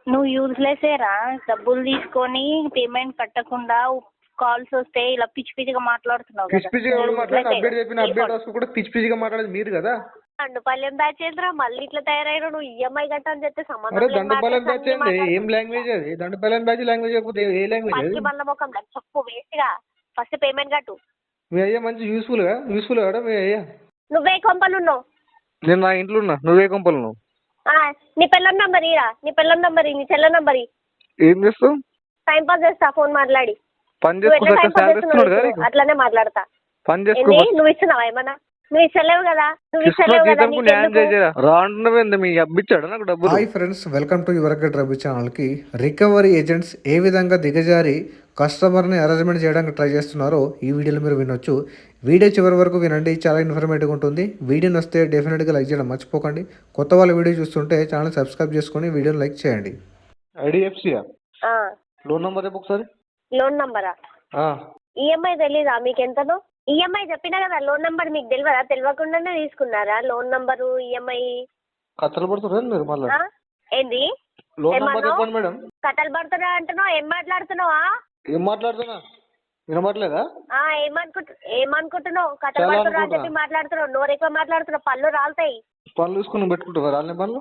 నువ్వు యూజ్లెస్సేరా, డబ్బులు తీసుకొని పేమెంట్ కట్టకుండా కాల్స్ వస్తే ఇలా పిచ్చి పిచ్చిగా మాట్లాడుతున్నావు. పిచ్చి పిచ్చిగా అప్డేట్ చెప్పిన అప్డేట్ వస్తూ కూడా పిచ్చి పిచ్చిగా మాట్లాడేది మీరు కదా. దండుపాలెం బ్యాచ్ ఏంద్రా మళ్ళీ ఇట్లా తయారైన నువ్వు ఈఎంఐ కట్ట అని చెప్తే సంబంధం. దండుపాలెం బ్యాచ్ ఏంది? ఏం లాంగ్వేజ్ అది? దండుపాలెం బ్యాచ్ లాంగ్వేజ్ చెప్పకపోతే ఏ లాంగ్వేజ్? మళ్ళీ ముఖం చెప్పు వేస్ట్ గా. ఫస్ట్ పేమెంట్ కట్టు. మీ అయ్యా మంచి యూస్ఫుల్ కదా మీ అయ్యా. నువ్వే కొంపలు ఉన్నావు? నేను నా ఇంట్లో ఉన్నా. నువ్వే కొంపలు ఉన్నావు? నీ పిల్లల నంబర్ ఇరా, నీ పిల్లల నంబర్ నీ చెల్ల నంబర్. ఏం చేస్తావు? టైం పాస్ చేస్తా ఫోన్ మాట్లాడి. పని చేసుకో, అట్లానే మాట్లాడతా. పని చేసుకో. నువ్వు ఇస్తున్నావా ఏమన్నా? నువ్వు ఇస్తలేవు కదా, నువ్వు ఇస్తలేవు కదా. Hi friends, welcome to your గెట్ రబీ ఛానల్కి. రికవరీ ఏజెంట్స్ ఏ విధంగా దిగజారి కస్టమర్ని అరేంజ్మెంట్ చేయడానికి ట్రై చేస్తున్నారో ఈ వీడియోలో మీరు వినొచ్చు. వీడియో చివరి వరకు వినండి, చాలా ఇన్ఫర్మేటివ్గా ఉంటుంది. వీడియోని వస్తే డెఫినెట్గా లైక్ చేయడం మర్చిపోకండి. కొత్త వాళ్ళ వీడియో చూస్తుంటే ఛానల్ సబ్స్క్రైబ్ చేసుకొని వీడియోని లైక్ చేయండి. ఐడిఎఫ్సి లోన్ నంబర్ ఒకసారి. లోన్ నంబరా? ఈఎంఐ తెలీదా మీకు ఎంతనో? ఈఎంఐ చెప్పినా కదా, లోన్ నంబర్ మీకు తెలియదా? తెలియకుండానే తీసుకున్నారా లోన్ నంబరు ఈఎంఐ? కథలు పడుతున్నారు మీరు మళ్ళీ. ఏంది కథలు పడుతున్నా అంటున్నావు? ఏం మాట్లాడుతున్నావా? ఏం మాట్లాడుతున్నా వినబడలేదా? ఏమనుకుంటున్నావు? కథలు పడుతున్నా అని చెప్పి మాట్లాడుతున్నావు. నోరు ఎక్కువ మాట్లాడుతున్నావు, పళ్ళు రాలుతాయి. పళ్ళు చూసుకుని పెట్టుకుంటావా? రాలే పళ్ళు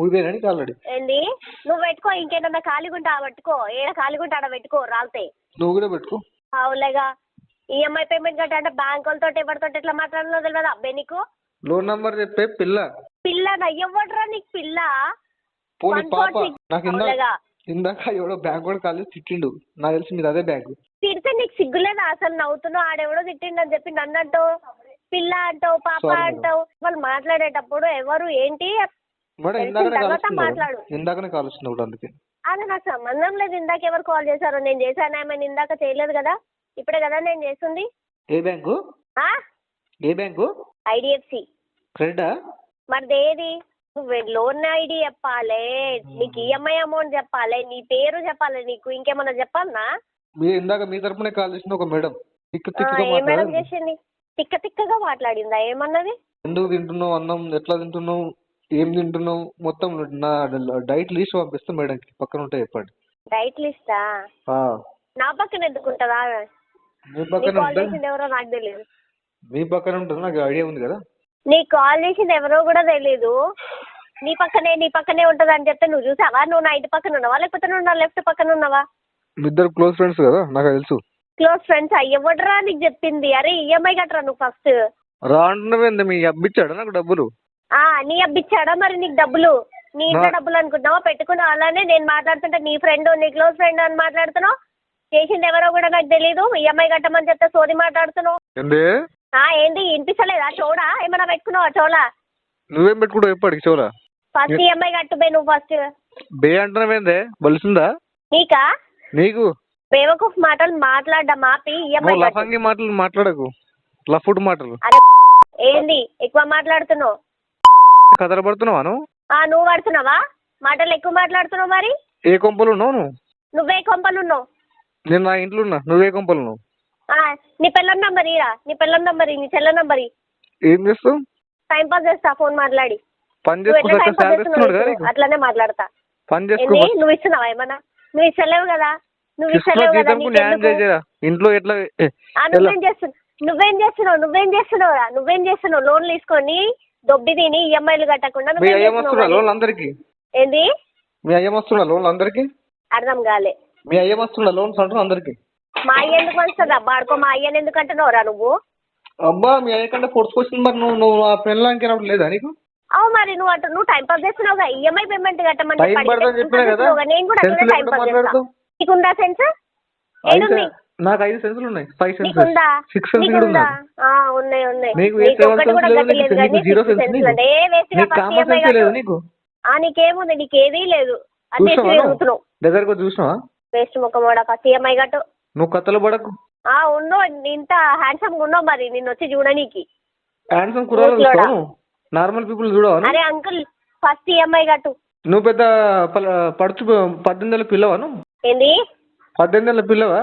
ఊగిపోయినానికి ఆల్రెడీ. ఏంది? నువ్వు పెట్టుకో, ఇంకేదన్నా ఖాళీగుంటా పెట్టుకో. ఏడ ఖాళీగుంటా ఆడ పెట్టుకో, రాలుతాయి. నువ్వు కూడా పెట్టుకో. అవులేగా. ఈఎంఐ పేమెంట్ కట్ట బ్యాంక్ వాళ్ళతో ఎవరితో ఎట్లా మాట్లాడాలో తెలియదు అబ్బాయి నీకు. లోన్ నంబర్ చెప్పే పిల్ల. పిల్లనా? ఎవడ్రా నీకు పిల్ల? ఇందాక ఎవడో బ్యాంక్ కూడా కాలేదు తిట్టిండు, నాకు తెలిసి మీరు అదే బ్యాంకు. తిడితే నీకు సిగ్గులేదా అసలు? నవ్వుతున్నావు. ఆడెవడో తిట్టిండు అని చెప్పి నన్ను అంటావు, పిల్ల అంటావు, పాప అంటావు. వాళ్ళు మాట్లాడేటప్పుడు ఎవరు ఏంటి మాట్లాడు. ఇందాకనే కాల్ వచ్చింది అందుకే. అది నాకు సంబంధం లేదు. ఇందాక ఎవరు కాల్ చేశారో? నేను చేశాను, ఏమైనా ఇందాక చేయలేదు కదా, ఇప్పుడే కదా నేను చేస్తుంది. ఏ బ్యాంకు? ఏ బ్యాంకు? ఐడిఎఫ్సి. క్రెడిటా? మరి ఏది? నువ్వు లోన్ ఐడి చెప్పాలి, నీకు ఈఎంఐ అమౌంట్ చెప్పాలి, నీ పేరు చెప్పాలి, నీకు ఇంకేమన్నా చెప్పాలనా? ఇందాక మీ తరపునే కాల్ చేసింది ఒక మేడం. ఏ మేడం చేసింది? తిక్క తిక్కగా మాట్లాడిందా? ఏమన్నది? ఎందుకు తింటున్నావు అన్నం, ఎట్లా తింటున్నావు, ఏం తింటున్నావు, మొత్తం నా డైట్ లిస్ట్ పంపిస్తా మేడం కి. పక్కన ఉంటాయి చెప్పండి. డైట్ లిస్టా? నా పక్కన ఎందుకు ఉంటుందా? మీ పక్కన ఎవరో నాకు తెలియదు. మీ పక్కన ఉంటుంది, నాకు ఐడియా ఉంది కదా. నీకు కాల్ చేసింది ఎవరో కూడా తెలీదు. నీ పక్కనే ఉంటది అని చెప్తే నువ్వు చూసావా? నువ్వు నా ఇంటి పక్కన ఉన్నావా, లేకపోతే నువ్వు నా లెఫ్ట్ పక్కన ఉన్నావా? ఇద్దరు క్లోజ్ ఫ్రెండ్స్ కదా, నాకు తెలుసు. క్లోజ్ ఫ్రెండ్స్ ఎవడరా నీకు చెప్పింది? అరే ఈఎంఐ కట్టరా నువ్వు ఫస్ట్. రాండి మీ అబ్బిచ్చాడా నాకు డబ్బులు? నీ అబ్బిచ్చాడా? మరి నీకు డబ్బులు నీ ఇంట్లో డబ్బులు అనుకుంటున్నావా? పెట్టుకున్నావు. అలానే నేను మాట్లాడుతుంటే నీ ఫ్రెండ్, నీ క్లోజ్ ఫ్రెండ్ అని మాట్లాడుతున్నావు. చేసింది ఎవరో కూడా నాకు తెలీదు. ఈఎంఐ కట్టమని చెప్తే సోది మాట్లాడుతున్నావు. ఏంటి వినిపిస్తలేదా? చోడా ఏమైనా పెట్టుకున్నావా? చోలా నువ్వేం పెట్టుకుంటావు ఎప్పటికి? చోలా ఫస్ట్ ఈఎంఐ కట్టు బే. నువ్వు ఫస్ట్ బే అంటున్నావేందే? బలిసిందా నీకా? నీకు బేవకూఫ్ మాటలు మాట్లాడడం ఆపి ఈఎంఐ లఫంగి మాటలు మాట్లాడకు, లఫుట్ మాటలు. ఏంది ఎక్కువ మాట్లాడుతున్నావు? కథలు పడుతున్నావా నువ్వు? నువ్వు పడుతున్నావా? మాటలు ఎక్కువ మాట్లాడుతున్నావు. మరి ఏ కొంపలు ఉన్నావు నువ్వే కొంపలు ఉన్నావు? నేను నా ఇంట్లో ఉన్నా. నువ్వే కొంపలు ఉన్నావు? నీ పిల్లల నంబర్ ఇరా, నీ పిల్లల నంబర్ నీ చెల్ల నంబర్. ఏం చేస్తావు? టైం పాస్ చేస్తా ఫోన్ మాట్లాడి. పని చేసుకో, అట్లానే మాట్లాడతా. పని చేసుకో. నువ్వు ఇస్తున్నావా ఏమన్నా? నువ్వు ఇస్తలేవు కదా, నువ్వు ఇస్తలేవు కదా. ఇంట్లో ఎట్లా? నువ్వేం చేస్తున్నావు? లోన్లు తీసుకొని దొబ్బి తిని ఈఎంఐలు కట్టకుండా లోన్ అందరికి. ఏంది? మీ అయ్య వస్తున్నా లోన్లు అందరికి? అర్థం కాలే. మీ అయ్య వస్తున్నా లోన్స్ అంటున్నా అందరికి. మా అయ్య ఎందుకు వస్తుంది అబ్బా? ఆడుకో. మా అయ్యని ఎందుకు అంటున్నావురా నువ్వు? అబ్బా మీ అయ్య కంటే పొడుచుకొచ్చింది. మరి నువ్వు ఆ పెళ్ళానికి లేదా నీకు? అవు మరి నువ్వు టైం పాస్ చేస్తున్నావుగా. ఈఎంఐ పేమెంట్ కట్టమని నేను కూడా టైం పాస్ చేస్తాను. నీకుందా సెన్స్? ఏముంది? నాకు 5 సెన్సులు ఉన్నాయి. 5 సెన్స్, 6 సెన్స్ ఉన్నాయి. నీకేముంది? నీకేదీ లేదు. దగ్గరకు చూసినావా? వేస్ట్ ముఖమోడా. ఫస్ట్ ఈఎంఐ కట్టు. నువ్వు కథలు పడకు. ఉన్నావు ఇంత హ్యాండ్సమ్ గా ఉన్నావు. మరి నిన్ను వచ్చి చూడనీకి హ్యాండ్సమ్ కుర్రాళ్ళు, నార్మల్ పీపుల్ చూడవా? అరే అంకుల్ ఫస్ట్ ఈఎంఐ కట్టు. నువ్వు పెద్ద పడుచు 18 ఏళ్ళ పిల్లవా? నువ్వు ఏంది? 18 ఏళ్ళ పిల్లవా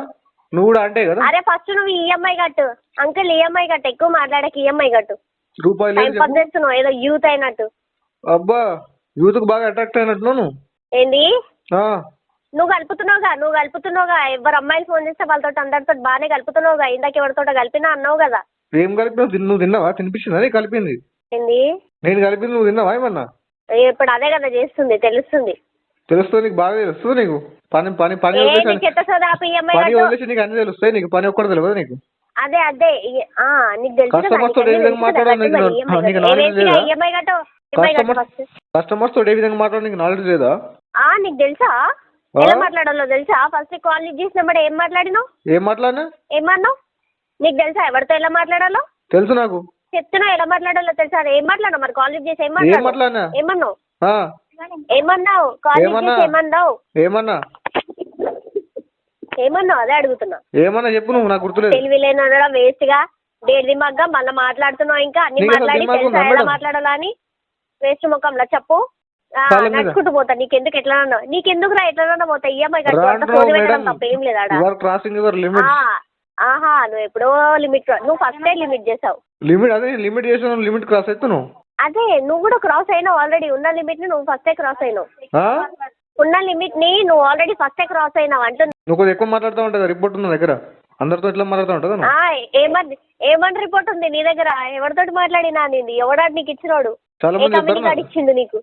నువ్వు కూడా? అంటే కదా. అరే ఫస్ట్ నువ్వు ఈఎంఐ కట్టు అంకుల్. ఈఎంఐ కట్టు. ఎక్కువ మాట్లాడక ఈఎంఐ కట్టు. రూపాయలు చేస్తున్నావు ఏదో యూత్ అయినట్టు. అబ్బా యూత్ కు బాగా అట్రాక్ట్ అయినట్లు. ఏంది? నువ్వు కలుపుతున్నావుగా ఎవరు అమ్మాయిలు ఫోన్ చేస్తే వాళ్ళతో అందరితో బాగానే కలుపుతున్నావుగా. ఇందాక ఎవరితో కలిపినా అన్నావు కదా. ఏం కలిపినావు? నువ్వు తిన్నావా? తినిపించిందా నీకు కలిపింది? ఏంది నేను కలిపింది నువ్వు తిన్నావా ఏమన్నా? ఇప్పుడు అదే కదా చేస్తుంది, తెలుస్తుంది. తెలుస్తుంది నీకు, బాగా తెలుస్తుంది నీకు. పని పని పని ఏంది వదిలేసి చెత్త సోదా ఈఎంఐ పని వదిలేసి నీకు అన్ని తెలుస్తాయి. నీకు పని ఒక్కటి తెలియదు నీకు. అదే నీకు తెలుసు కస్టమర్స్ తోటి ఏ విధంగా మాట్లాడాలి నీకు నాలెడ్జ్ లేదా? ఈఎంఐ కట్టు. కస్టమర్స్ తోటి ఏ విధంగా మాట్లాడాలి నీకు నాలెడ్జ్ లేదా? నీకు తెలుసా ఎలా మాట్లాడాలో తెలుసా? ఫస్ట్ కాల్ లిఫ్ట్ చేసినప్పుడు ఏం మాట్లాడినావు? ఏం మాట్లాడినా? ఏమన్నావు? నీకు తెలుసా ఎవరితో ఎలా మాట్లాడాలో? తెలుసు నాకు. చెప్తున్నా ఎలా మాట్లాడాలో తెలుసా? అది ఏం మాట్లాడినావు మరి? కాల్ లిఫ్ట్ చేసి ఏం మాట్లాడినా? ఏమన్నావు? ఏమన్నావు? కాల్ లిఫ్ట్ చేసి ఏమన్నావు? ఏమన్నావు అదే అడుగుతున్నా. ఏమన్నా చెప్పు, నువ్వు నాకు గుర్తులేదు. తెలివి లేనడం వేస్ట్ గా డేది మగ్గా మళ్ళీ మాట్లాడుతున్నావు. ఇంకా అన్ని మాట్లాడి తెలుసా ఎలా మాట్లాడాలా అని వేస్ట్ ముఖంలో చెప్పు. నడుచుకుంటూ పోతా. నీకెందుకు రా ఎట్లా పోతా? ఈఎంఐ కట్టుకోవడం తప్ప ఏం లేదా? నువ్వు ఎప్పుడో లిమిట్, నువ్వు ఫస్టే లిమిట్ చేసావు. లిమిట్ చేసావు, లిమిట్ క్రాస్ అవుతున్నావు. అదే నువ్వు కూడా క్రాస్ అయినావు ఆల్రెడీ. ఉన్న లిమిట్ ని నువ్వు ఫస్టే క్రాస్ అయినావు. ఉన్న లిమిట్ ని నువ్వు ఆల్రెడీ ఫస్టే క్రాస్ అయినావు అంటున్నా. నువ్వు కొద్దిగా ఎక్కువ మాట్లాడుతూ ఉంటావు. రిపోర్ట్ ఉంది దగ్గర, అందరితో ఎట్లా మాట్లాడుతూ ఉంటావు? ఏమని రిపోర్ట్ ఉంది నీ దగ్గర? ఎవరితోటి మాట్లాడినా? నేను ఎవడాడు నీకు ఇచ్చినోడు? చాలా మంది ఇచ్చిండు నీకు?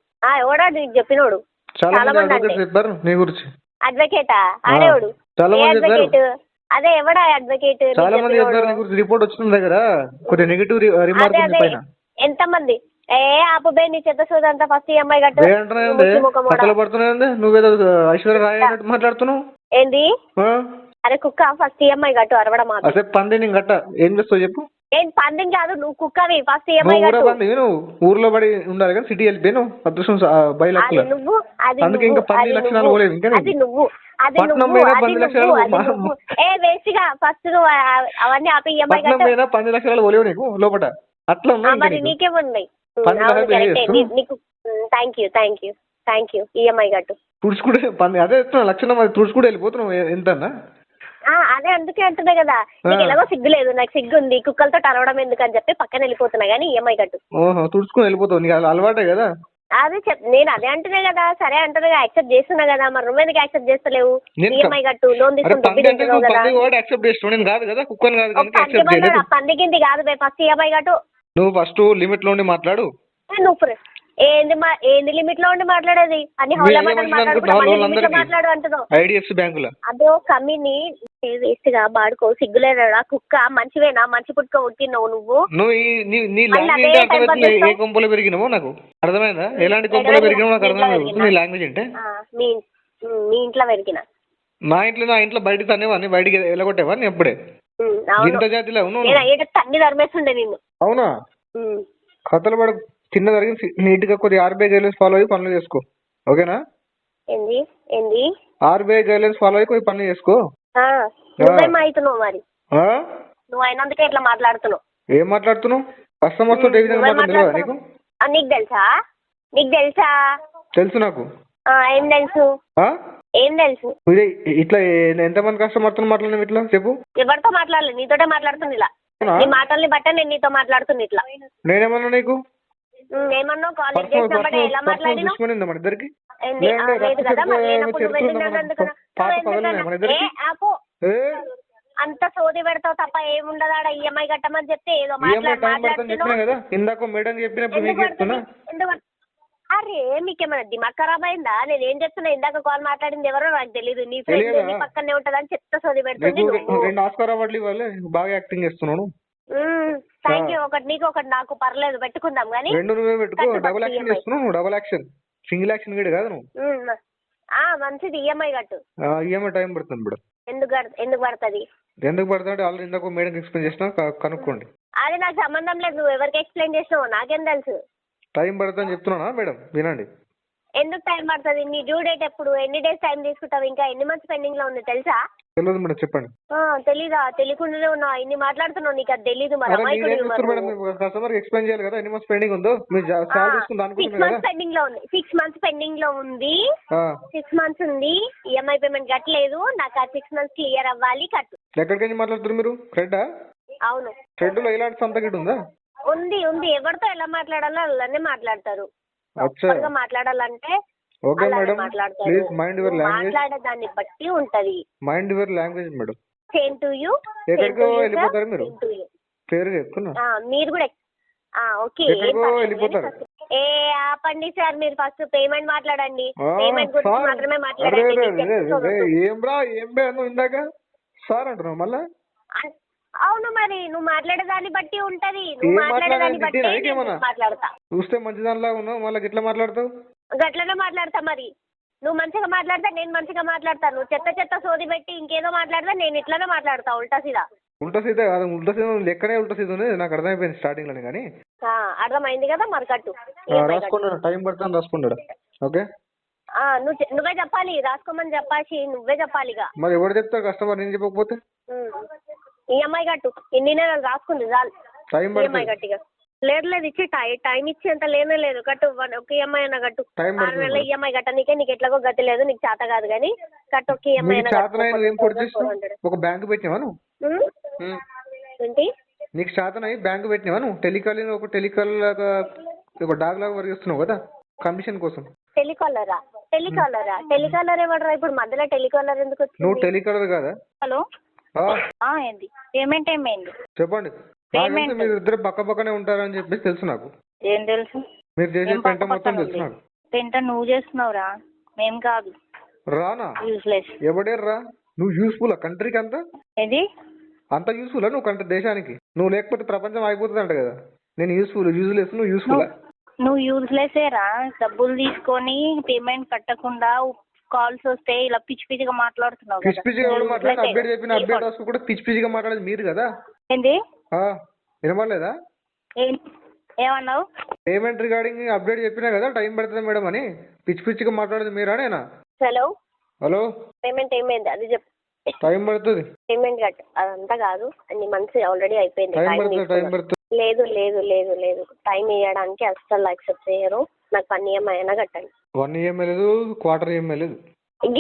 ఎవడాడు నీకు చెప్పినోడు? చాలా మంది చెప్పారు నీ గురించి. అడ్వకేటా? ఆడేవాడు అడ్వకేట్? అదే ఎవడా అడ్వకేట్? చాలా మంది చెప్పారు నీ గురించి. రిపోర్ట్ వచ్చిన దగ్గర కొద్దిగా నెగిటివ్ రిమార్క్ ఉంది పైన. ఎంతమంది? ఆపుబే నీ చెత్త సోదంతా ఫస్ట్ ఈఎంఐ కట్టు. కథలు పడుతున్నాయండి. నువ్వేదో ఐశ్వర్య రాయ్ అన్నట్టు మాట్లాడుతున్నావు. ఏంది? అరే కుక్క ఫస్ట్ ఈఎంఐ కట్టు. అరవడం అసలు పంది నేను గట్ట ఏం చేస్తావు చెప్పు? ఏం పందిని కాదు, నువ్వు కుక్కవి. ఫస్ట్ ఈఎంఐ కట్టు. నువ్వు ఊర్లో పడి ఉండాలి కానీ సిటీ వెళ్ళిపోయాను. అదృష్టం బయలు నువ్వు అందుకే ఇంకా 10 లక్షలు పోలేదు. ఇంకా అది నువ్వు పట్నం మీద 10 లక్షలు వేస్ట్గా ఫస్ట్ నువ్వు అవన్నీ ఆపి ఈఎంఐ కట్టు. 10 లక్షలు పోలేవు నీకు లోపల. అట్లా మరి నీకేమున్నాయి? నీకు థ్యాంక్ యూ ఈఎంఐ కట్టు. తుడుచుకుంటే అదే లక్షణం. అది తుడుచుకుంటే వెళ్ళిపోతున్నావు ఎంతన్నా. అదే అందుకే అంటున్నా కదా, నీకు ఎలాగో సిగ్గు లేదు, నాకు సిగ్గు ఉంది. కుక్కలతో అరవడం ఎందుకు అని చెప్పి పక్కన వెళ్ళిపోతున్నా కానీ ఈఎంఐ కట్టు. తుడుచుకుని వెళ్ళిపోతావు, నీకు అలవాటే కదా. అదే నేను అదే అంటున్నా కదా. సరే అంటున్నా, యాక్సెప్ట్ చేస్తున్నా కదా. మరి నువ్వు ఎందుకు యాక్సెప్ట్ చేస్తలేవు? ఈఎంఐ కట్టు. లోన్ తీసుకుని పందికింది కాదు బే. ఫస్ట్ ఈఎంఐ కట్టు. నువ్వు ఫస్ట్ లిమిట్ లో ఉండి మాట్లాడు. నువ్వు ఏంది లిమిట్ లో ఉండి మాట్లాడేది? అన్ని మాట్లాడు అంటున్నావు. ఐడిఎఫ్సి బ్యాంకులో అదే కమ్మిని వేస్ట్ గా బాడుకో. సిగ్గులేదా? కుక్క మంచివేనా? మంచి పుట్టుక ఉట్టినావు నువ్వు. ఏ కొంపలో పెరిగినావో నాకు అర్థమైందా? ఎలాంటి కొంపలో పెరిగినావో నాకు అర్థమైంది. నీ లాంగ్వేజ్ అంటే మీ ఇంట్లో పెరిగిన. నా ఇంట్లో బయటకు తనేవాడిని, బయటికి వెళ్ళగొట్టేవా నీ ఎప్పుడే? ఇంత జాతిలో తన్ని ధర్మేస్తుండే నిన్ను. అవునా? కథలు పడ చిన్న జరిగి నీట్ గా కొద్దిగా ఆర్బీఐ గైడ్లైన్స్ ఫాలో అయ్యి పనులు చేసుకో. ఓకేనా? ఆర్బీఐ గైడ్లైన్స్ ఫాలో అయ్యి కొద్ది పనులు చేసుకో. అవుతున్నావు మరి. నువ్వు అయినందుకే ఇట్లా మాట్లాడుతున్నావు. ఏం మాట్లాడుతున్నావు? కస్టమర్స్ తోటి ఏ విధంగా మాట్లాడుతున్నావు నీకు? నీకు తెలుసా? తెలుసు నాకు. ఏం తెలుసు? ఇట్లా ఎంతమంది కస్టమర్ తో మాట్లాడినావు ఇట్లా చెప్పు? ఎవరితో మాట్లాడలేదు, నీతోటే మాట్లాడుతుంది. ఇలా నీ మాటల్ని బట్టే నేను నీతో మాట్లాడుతున్నా. ఇట్లా నేనేమన్నా నీకు ఏమన్నావు? కాలేజ్ చేసినప్పుడు ఎలా మాట్లాడినావు? అంత సోది పెడతావు తప్ప ఏముండదాడ. ఈఎంఐ కట్టమని చెప్తే ఏదో మాట్లాడుతున్నా. అరే మీకేమైనా దిమాగ్ ఖరాబ్ అయిందా? నేను ఏం చెప్తున్నా? ఇందాక కాల్ మాట్లాడింది ఎవరో నాకు తెలియదు. నీ ఫ్రెండ్ నీ పక్కనే ఉంటదని చెప్తా సోది పెడుతుంది. 2 ఆస్కార్ అవార్డులు ఇవ్వాలి, బాగా యాక్టింగ్ చేస్తున్నాను. Thank you. ఒకటి నీకు ఒకటి నాకు, పర్లేదు పెట్టుకుందాం కానీ. 2 నువ్వే పెట్టుకో. డబుల్ యాక్షన్ చేస్తున్నావు నువ్వు. డబుల్ యాక్షన్, సింగిల్ యాక్షన్ గడి కాదు నువ్వు. మంచిది. ఈఎంఐ కట్టు. ఈఎంఐ టైం పడుతుంది మేడం. ఎందుకు పడుతుంది? ఎందుకు పడుతుంది ఆల్రెడీ ఇందాక మేడం ఎక్స్ప్లెయిన్ చేసినా, కనుక్కోండి. అది నాకు సంబంధం లేదు. నువ్వు ఎవరికి ఎక్స్ప్లెయిన్ చేసినావు నాకేం తెలుసు? టైం పడుతుందని చెప్తున్నా మేడం, వినండి. ఎందుకు టైం పడుతుంది? నీ డ్యూ డేట్ ఎప్పుడు? ఎన్ని డేస్ టైం తీసుకుంటావు? ఇంకా ఎన్ని మంత్స్ పెండింగ్ లో ఉంది తెలుసా? తెలియదు మేడం, చెప్పండి. తెలీదా? తెలియకుండానే ఉన్నావు. ఇన్ని మాట్లాడుతున్నావు, నీకు అది తెలీదు. కస్టమర్ ఎక్స్ప్లెయిన్ చేయాలి కదా ఎన్ని మంత్స్ పెండింగ్ ఉందో. 6 మంత్స్ పెండింగ్ లో ఉంది. 6 మంత్స్ పెండింగ్ లో ఉంది. 6 మంత్స్ ఉంది. ఈఎంఐ పేమెంట్ కట్టలేదు. నాకు ఆ 6 మంత్స్ క్లియర్ అవ్వాలి. కట్టు. ఎక్కడికి మాట్లాడుతున్నారు మీరు? ఫ్రెండా? అవును. ఫ్రెండ్ లో ఇలాంటి సంతకిట్ ఉందా? ఉంది. ఎవరితో ఎలా మాట్లాడాలో అలానే మాట్లాడతారు. మాట్లాడాలంటే ఓకే అలానే మేడం, మాట్లాడతారు. ప్లీజ్ మైండ్ యువర్ నువ్వు లాంగ్వేజ్. మాట్లాడే దాన్ని బట్టి ఉంటది. Mind your language madam. Same to you. ఎక్కడికో వెళ్ళిపోతారు మీరు. పేరు చెప్తున్నా. మీరు కూడా ఓకే. ఎక్కడికో వెళ్ళిపోతారు. ఆపండి సార్, మీరు ఫస్ట్ పేమెంట్ మాట్లాడండి. పేమెంట్ గురించి మాత్రమే మాట్లాడండి. ఏం బే అన్నావు ఇందాక సార్ అంటున్నావు మళ్ళా. అవును, మరి నువ్వు మాట్లాడే దాన్ని బట్టి ఉంటది. నువ్వు మాట్లాడే దాన్ని బట్టి మాట్లాడతా. చూస్తే మంచి దానిలా ఉన్నావు, మళ్ళీ ఇట్లా మాట్లాడతావు. గట్లనే మాట్లాడతా. మరి నువ్వు మంచిగా మాట్లాడతా, నేను మంచిగా మాట్లాడతాను. నువ్వు చెత్త సోది పెట్టి ఇంకేదో మాట్లాడతా, నేను ఇట్లానే మాట్లాడతా ఉల్టా సీదా. ఉల్టా సీదా కాదు, ఉల్టా సీదా లెక్కనే ఉల్టా సీదా ఉంది. నాకు అర్థమైపోయింది స్టార్టింగ్ లోనే. కానీ అర్థమైంది కదా, మరి కట్టు. రాసుకున్నాడు, టైం పడుతుంది రాసుకున్నాడు. ఓకే, నువ్వే చెప్పాలి, రాసుకోమని చెప్పాసి నువ్వే చెప్పాలి. మరి ఎవరు చెప్తారు కస్టమర్, నేను చెప్పకపోతే? ఈఎంఐ కట్టు. ఇన్ని నెలలు రాసుకుంది చాలు. టైం ఈఎంఐ గట్టిగా లేదు ఇచ్చి టైం ఇచ్చి అంత లేనే లేదు. కట్టు, ఒక ఈఎంఐ అయినా కట్టు. 6 నెలల ఈఎంఐ కట్టనీకే నీకు ఎట్లాగో గతి లేదు, నీకు చేత కాదు. కానీ కట్టు, ఒక ఈఎంఐ అయినా ఒక బ్యాంక్ పెట్టినావా నువ్వు? ఏంటి నీకు శాతం బ్యాంక్ పెట్టినావా నువ్వు? టెలికాలింగ్ ఒక ఒక డాగ్ లాగా వర్క్ చేస్తున్నావు కదా కమిషన్ కోసం. టెలికాలర్ ఎవడరా ఇప్పుడు మధ్యలో? టెలికాలర్ ఎందుకు వచ్చింది? నువ్వు టెలికాలర్ కాదా? హలో, ఏంది పేమెంట్ ఏమైంది చెప్పండి. మీరు ఇద్దరు పక్కనే ఉంటారని చెప్పేసి తెలుసు నాకు. ఏం తెలుసు? మీరు చేసే పెంట మొత్తం తెలుసు నాకు. పెంట నువ్వు చేస్తున్నావురా, మేం కాదు. రానా? యూస్లెస్. ఎవడేర్రా నువ్వు? యూస్ఫుల్ కంట్రీకి అంతా? ఏది అంత యూస్ఫుల్ నువ్వు కంట్రీ దేశానికి? నువ్వు లేకపోతే ప్రపంచం అయిపోతుంది అంట కదా. నేను యూజ్లెస్, నువ్వు యూస్ఫుల్. నువ్వు యూజ్లెస్సేరా. డబ్బులు తీసుకొని పేమెంట్ కట్టకుండా కాల్స్ వస్తే ఇలా పిచ్చి పిచ్చిగా మాట్లాడుతున్నావు. పిచ్చి పిచ్చిగా మాట్లాడి అప్డేట్ చెప్పిన అప్డేట్ వస్తూ కూడా పిచ్చి పిచ్చిగా మాట్లాడేది మీరు కదా. ఏంది వినమలేదా? ఏమన్నావు? పేమెంట్ రిగార్డింగ్ అప్డేట్ చెప్పినా కదా టైం పడుతుంది మేడం అని. పిచ్చి పిచ్చిగా మాట్లాడేది మీరా నేనా? హలో, పేమెంట్ ఏమైంది అది చెప్పు. టైం పడుతుంది. పేమెంట్ కట్ అదంతా కాదు, అన్ని మంత్స్ ఆల్రెడీ అయిపోయింది. టైం పడుతుంది. లేదు లేదు లేదు లేదు, టైం ఇవ్వడానికి అస్సలు యాక్సెప్ట్ చేయరు. నాకు 1 EMI అయినా కట్టండి. 1 EMI లేదు, క్వార్టర్ EMI లేదు.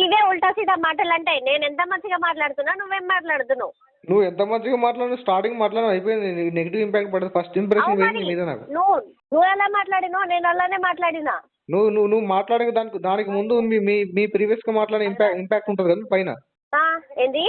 ఇవే ఉల్టా సీదా మాటలు అంటే. నేను ఎంత మంచిగా మాట్లాడుతున్నా, నువ్వేం మాట్లాడుతున్నావు? నువ్వు ఎంత మంచిగా మాట్లాడినా స్టార్టింగ్ మాట్లాడడం అయిపోయింది. నెగిటివ్ ఇంపాక్ట్ పడుతుంది. ఫస్ట్ ఇంప్రెషన్ వేయింది మీద నాకు. నువ్వు ఎలా మాట్లాడినావు, నేను అలానే మాట్లాడినా. నువ్వు మాట్లాడే దానికి ముందు మీ ప్రీవియస్ గా మాట్లాడిన ఇంపాక్ట్ ఉంటుంది కదా పైన. ఏంది?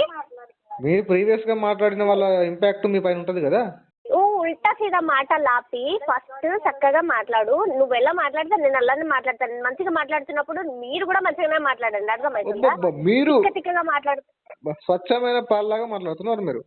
మీరు ప్రీవియస్ గా మాట్లాడిన వాళ్ళ ఇంపాక్ట్ మీ పైన ఉంటది కదా. నువ్వు ఉల్టా సీదా మాటలు ఆపి ఫస్ట్ చక్కగా మాట్లాడు. నువ్వు ఎలా మాట్లాడితే నేను అలానే మాట్లాడతాను. మంచిగా మాట్లాడుతున్నప్పుడు మీరు కూడా మంచిగానే మాట్లాడండి. అర్థమవుతుందా? మీరు తిక్కగా మాట్లాడు. స్వచ్ఛమైన పాలలాగా మాట్లాడుతున్నారు మీరు.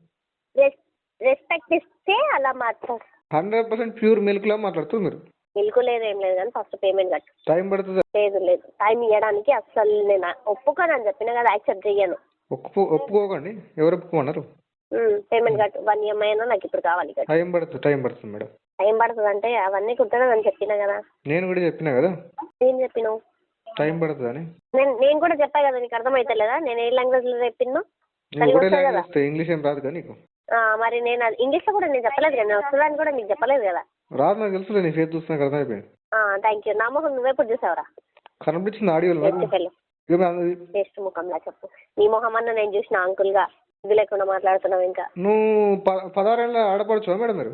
రెస్పెక్ట్ ఇస్తే అలా మాట్లాడు. 100% ప్యూర్ మిల్క్ లా మాట్లాడుతున్నారు మీరు. మిల్క్ లేదు ఏం లేదు, కానీ ఫస్ట్ పేమెంట్ కట్టు. టైం పడుతుంది. లేదు టైం ఇవ్వడానికి అస్సలు నేను ఒప్పుకోనని చెప్పిన కదా, యాక్సెప్ట్ చెయ్యను. ఒప్పుకోకండి. ఎవరు ఒప్పుకోమన్నారు? పేమెంట్ కట్టు. 1 EMI అయినా నాకు ఇప్పుడు కావాలి. టైం పడుతుంది మేడం. టైం పడుతుంది అంటే అవన్నీ కుట్టనని చెప్పినా కదా. నేను కూడా చెప్పినా కదా. ఏం చెప్పినావు? టైం పడుతుంది అని. నేను కూడా చెప్పా కదా, నీకు అర్థమైతలేదా? నేను ఏ లాంగ్వేజ్ లో చెప్పినా? ఇంగ్లీష్ ఏం రాదు కదా నీకు? మరి నేను ఇంగ్లీష్ లో కూడా నేను చెప్పలేదు కదా, నేను వస్తుందని కూడా నీకు చెప్పలేదు కదా. రాదు నాకు తెలుసు. నీ ఫేస్ చూస్తున్నా అర్థమైపోయింది. Thank you. నా ముఖం నువ్వెప్పుడు చూసావురా? కనిపించింది ఆడియోలో. టేస్ట్ ముఖంలా చెప్పు. నీ మొహం అన్న నేను చూసిన అంకుల్ గా ఇది లేకుండా మాట్లాడుతున్నావు. ఇంకా నువ్వు 16 ఏళ్ళ ఆడపడుచు మేడం మీరు?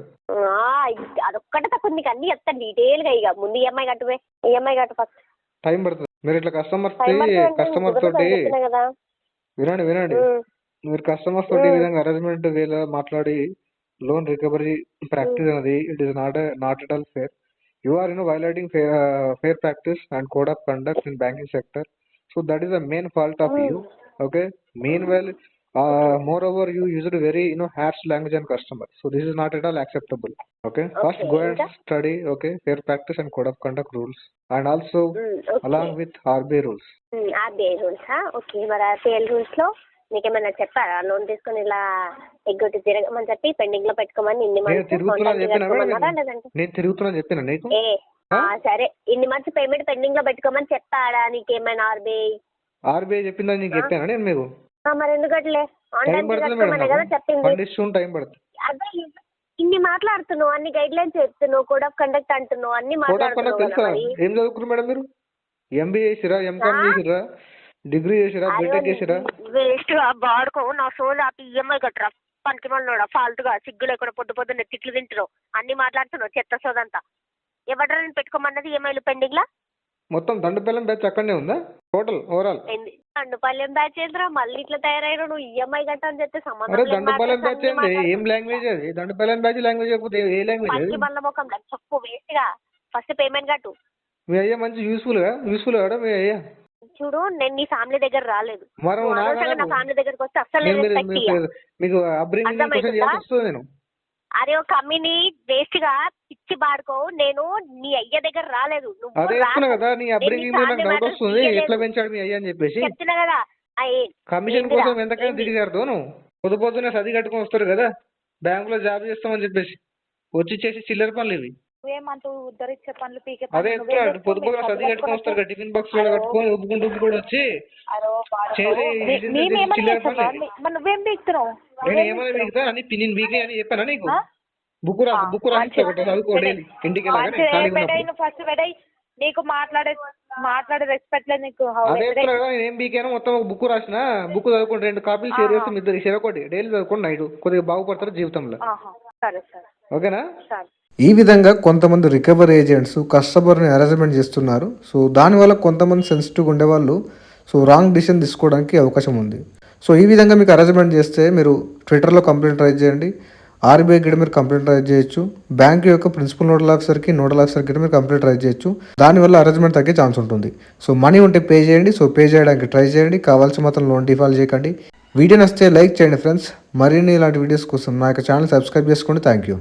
అదొక్కటే తక్కువ, నీకు అన్ని చెప్తాను డీటెయిల్ గా. ఇక ముందు ఈఎంఐ కట్టువే. ఈఎంఐ కట్టు ఫస్ట్. టైం పడుతుంది. మీరు ఇట్లా కస్టమర్ తోటి వినండి. మీరు కస్టమర్స్ తోటి ఈ విధంగా అరేంజ్మెంట్ వేలా మాట్లాడి లోన్ రికవరీ ప్రాక్టీస్ అనేది it is not at all fair. You are violating fair practice and code of conduct in banking sector. So that is the main fault of you. Okay. Meanwhile, moreover, you used very harsh language on customer. So this is not at all acceptable. Okay. First, go and study. Okay, fair practice and code of conduct rules, and also along with RBI rules. RBI rules, okay. But RBI rules lo నీకేమైనా చెప్పారా? Loan తీసుకుని ఇలా ఎగ్గొట్టి తిరగమని చెప్పి pending లో పెట్టుకోమని ఇన్ని months చెప్పినా నీకు? సరే, ఇన్ని మంత్స్ పేమెంట్ పెండింగ్ లో పెట్టుకోమని చెప్పాడా నీకేమైనా ఆర్బీఐ చెప్పిందా నీకు? చెప్పానా నేను మీకు? మరి ఎందుకట్లే ఆన్లైన్ కదా చెప్పింది. అదే ఇన్ని మాట్లాడుతున్నావు, అన్ని గైడ్ లైన్స్ చెప్తున్నావు, కోడ్ ఆఫ్ కండక్ట్ అంటున్నావు, అన్ని మాట్లాడుతున్నావు. ఏం చదువుకున్నారు మేడం మీరు? ఎంబీఏ చేసిరా, ఎంకామ్ చేసిరా, డిగ్రీ చేసిరా, బీటెక్ చేసిరా? వేస్ట్ గా బాడుకో నా సోల్ ఆపి ఈఎంఐ కట్టరా. పనికి మనోడా ఫాల్తుగా సిగ్గు లేకుండా పొద్దున్న తిట్లు తింటున్నావు, అన్ని మాట్లాడుతున్నావు చెత్త సోదంతా. ఎవడరా నేను పెట్టుకోమన్నది ఈఎంఐలు పెండింగ్ లా? మొత్తం దండుపాలెం బ్యాచ్ అక్కడనే ఉందా టోటల్ ఓవరాల్? దండుపాలెం బ్యాచ్ ఏంద్రా మళ్ళీ ఇట్లా తయారయ్యారు? నువ్వు ఈఎంఐ కట్ట అని చెప్తే అరే సంబంధం దండుపాలెం బ్యాచ్ ఏంది? ఏం లాంగ్వేజ్ అది? దండుపాలెం బ్యాచ్ లాంగ్వేజ్ కాకపోతే ఏ లాంగ్వేజ్ అది? మళ్ళీ ముఖం చెప్పు వేస్ట్ గా ఫస్ట్ పేమెంట్ కట్టు. మీ అయ్యా మంచి యూస్ఫుల్ కాడా మీ అయ్యా? చూడు నేను నీ ఫ్యామిలీ దగ్గర రాలేదు, మరి నువ్వు నా అనవసరంగా నా ఫ్యామిలీ దగ్గరకు వస్తే అస్సలు నేను రెస్పెక్ట్ ఇయ్య. మీకు అప్బ్రింగింగ్ క్వశ్చన్ అర్థమవుతుందా? చేయాల్సి వస్తుంది నేను. అరే ఒక కమ్మిని వేస్ట్ గా పిచ్చి బాడుకో. నేను నీ అయ్య దగ్గర రాలేదు, నువ్వు అదే రా. చెప్తున్నా కదా, నీ నేను అప్బ్రింగింగ్ నీ నాకు family డౌట్ matters వస్తుంది. తీయలేదు. ఎట్లా పెంచాడు మీ అయ్యా అని చెప్పేసి. చెప్తున్నా కదా కమిషన్ ఏందిరా? కోసం ఎంతకైనా ఏంది? దిగజారుతో నువ్వు పొద్దునే సది కట్టుకొని వస్తారు కదా బ్యాంకులో జాబ్ చేస్తామని చెప్పేసి వచ్చి చేసి చిల్లర పనులు ఇవి. నువ్వేమంటూ ఉద్ధరించే పనులు పీకే అదే చెప్తున్నాడు, పొద్దున సది కట్టుకొని వస్తారు కదా టిఫిన్ బాక్స్ లో కట్టుకొని ఉబ్బుకుంటూ వచ్చి చేసి చిల్లర పనులు ఇవి. నువ్వేం పీకుతున్నావు? నేను ఏమైనా మిగతా అని నేను మీకే అని చెప్పానా నీకు? బుక్ రాసి ఒకటి చదువుకో డైలీ ఇంటికి వెళ్ళగానే. ఫస్ట్ పెట్టాయి. నీకు మాట్లాడే రెస్పెక్ట్ లేదు నీకు. అదే చెప్తున్నా కదా, నేను ఏం బీకాను మొత్తం ఒక బుక్ రాసిన. బుక్ చదువుకోండి, 2 కాపీలు షేర్ చేస్తే ఇద్దరు షేర్ ఒకటి డైలీ చదువుకోండి నైట్, కొద్దిగా బాగుపడతారు జీవితంలో. సరే సరే ఓకేనా? సరే. ఈ విధంగా కొంతమంది రికవరీ ఏజెంట్స్ కస్టమర్ని అరేంజ్మెంట్ చేస్తున్నారు. సో దానివల్ల కొంతమంది సెన్సిటివ్గా ఉండేవాళ్ళు రాంగ్ డిసిషన్ తీసుకోవడానికి అవకాశం ఉంది. సో ఈ విధంగా మీకు అరేంజ్మెంట్ చేస్తే మీరు ట్విట్టర్లో కంప్లైంట్ రైజ్ చేయండి, ఆర్బీఐ గిட்ட మీరు కంప్లైంట్ రైజ్ చేయొచ్చు, బ్యాంక్ యొక్క ప్రిన్సిపల్ నోడల్ ఆఫీసర్కి గిட்ட మీరు కంప్లైంట్ రైజ్ చేయొచ్చు. దానివల్ల అరేంజ్మెంట్ తగ్గే ఛాన్స్ ఉంటుంది. సో మనీ ఉంటే పే చేయండి. సో పే చేయడానికి ట్రై చేయండి, కావాల్సిన మాత్రం లోన్ డిఫాల్ట్ చేయకండి. వీడియో నచ్చితే లైక్ చేయండి ఫ్రెండ్స్. మరిన్ని ఇలాంటి వీడియోస్ కోసం నా యొక్క ఛానల్ సబ్స్క్రైబ్ చేసుకోండి. Thank you.